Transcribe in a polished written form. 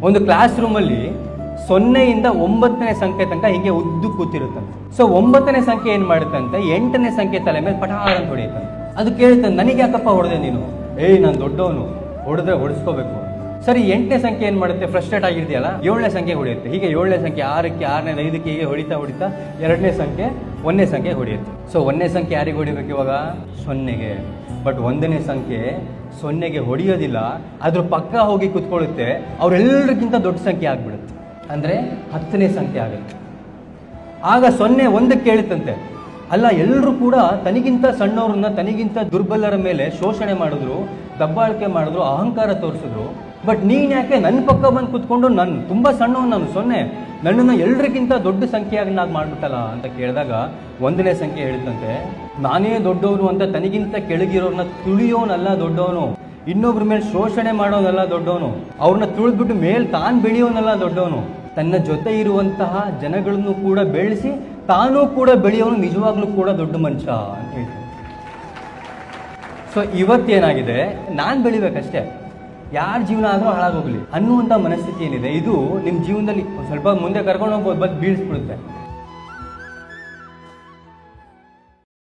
ಒಂದು ಕ್ಲಾಸ್ ರೂಮಲ್ಲಿ 0ಇಂದ 9ನೇ ಸಂಖ್ಯೆ ತನಕ ಹಿಂಗೆ ಉದ್ದು ಕೂತಿರುತ್ತಂತೆ. ಸೊ 9ನೇ ಸಂಖ್ಯೆ ಏನ್ ಮಾಡುತ್ತಂತೆ, 8ನೇ ಸಂಖ್ಯೆ ತಲೆ ಮೇಲೆ ಪಟಾರ ಅಂತ ಹೊಡೆಯುತ್ತಂತೆ. ಅದು ಕೇಳ್ತಾನೆ, ನನಗೆ ಯಾಕಪ್ಪ ಹೊಡೆದೆ ನೀನು? ನಾನು ದೊಡ್ಡವನು, ಹೊಡೆದ್ರೆ ಹೊಡಿಸ್ಕೋಬೇಕು. ಸರಿ, 8ನೇ ಸಂಖ್ಯೆ ಏನ್ ಮಾಡುತ್ತೆ, ಫ್ರಸ್ಟ್ರೇಟ್ ಆಗಿರ್ತೀಯಲ್ಲ, 7ನೇ ಸಂಖ್ಯೆ ಹೊಡೆಯುತ್ತೆ. ಹೀಗೆ 7ನೇ ಸಂಖ್ಯೆ 6ಕ್ಕೆ, 6ನೇ 5ಕ್ಕೆ ಹೀಗೆ ಹೊಡಿತಾ 2ನೇ ಸಂಖ್ಯೆ 1ನೇ ಸಂಖ್ಯೆ ಹೊಡೆಯುತ್ತೆ. ಸೊ 1ನೇ ಸಂಖ್ಯೆ ಯಾರಿಗೆ ಹೊಡಿಬೇಕು ಇವಾಗ? 0ಗೆ. ಬಟ್ 1ನೇ ಸಂಖ್ಯೆ 0ಗೆ ಹೊಡೆಯೋದಿಲ್ಲ, ಅದ್ರ ಪಕ್ಕ ಹೋಗಿ ಕುತ್ಕೊಳ್ಳುತ್ತೆ. ಅವರೆಲ್ಲರಿಗಿಂತ ದೊಡ್ಡ ಸಂಖ್ಯೆ ಆಗ್ಬಿಡುತ್ತೆ, ಅಂದ್ರೆ 10ನೇ ಸಂಖ್ಯೆ ಆಗುತ್ತೆ. ಆಗ 0 1ಕ್ಕೆ ಕೇಳುತ್ತಂತೆ, ಅಲ್ಲ ಎಲ್ಲರೂ ಕೂಡ ತನಗಿಂತ ಸಣ್ಣವ್ರನ್ನ, ತನಗಿಂತ ದುರ್ಬಲರ ಮೇಲೆ ಶೋಷಣೆ ಮಾಡಿದ್ರು, ದಬ್ಬಾಳಿಕೆ ಮಾಡಿದ್ರು, ಅಹಂಕಾರ ತೋರಿಸಿದ್ರು. ಬಟ್ ನೀನ್ ಯಾಕೆ ನನ್ನ ಪಕ್ಕ ಬಂದು ಕುತ್ಕೊಂಡು, ನಾನು ತುಂಬಾ ಸಣ್ಣವ್, ನಾನು 0, ನನ್ನನ್ನು ಎಲ್ರಿಗಿಂತ ದೊಡ್ಡ ಸಂಖ್ಯೆಯಾಗಿ ಮಾಡ್ಬಿಟ್ಟಲ್ಲ ಅಂತ ಕೇಳಿದಾಗ 1ನೇ ಸಂಖ್ಯೆ ಹೇಳುತ್ತಂತೆ, ನಾನೇ ದೊಡ್ಡವನು ಅಂತ ತನಗಿಂತ ಕೆಳಗಿರೋರ್ನ ತುಳಿಯೋನಲ್ಲ ದೊಡ್ಡವನು, ಇನ್ನೊಬ್ರ ಮೇಲೆ ಶೋಷಣೆ ಮಾಡೋನಲ್ಲ ದೊಡ್ಡವನು, ಅವ್ರನ್ನ ತುಳಿದ್ಬಿಟ್ಟು ಮೇಲೆ ತಾನು ಬೆಳೆಯೋನಲ್ಲ ದೊಡ್ಡವನು, ತನ್ನ ಜೊತೆ ಇರುವಂತಹ ಜನಗಳನ್ನು ಕೂಡ ಬೆಳೆಸಿ ತಾನೂ ಕೂಡ ಬೆಳೆಯೋನು ನಿಜವಾಗ್ಲೂ ಕೂಡ ದೊಡ್ಡ ಮನುಷ್ಯ ಅಂತ ಹೇಳ್ತಾರೆ. ಸೊ ಇವತ್ತೇನಾಗಿದೆ, ನಾನು ಬೆಳಿಬೇಕಷ್ಟೇ, ಯಾರ ಜೀವನ ಆದರೂ ಹಾಳಾಗೋಗ್ಲಿ ಅನ್ನುವಂಥ ಮನಸ್ಥಿತಿ ಏನಿದೆ, ಇದು ನಿಮ್ಮ ಜೀವನದಲ್ಲಿ ಸ್ವಲ್ಪ ಮುಂದೆ ಕರ್ಕೊಂಡು ಹೋಗ್ಬೋದು, ಬಟ್ ಬೀಳಿಸ್ಬಿಡುತ್ತೆ.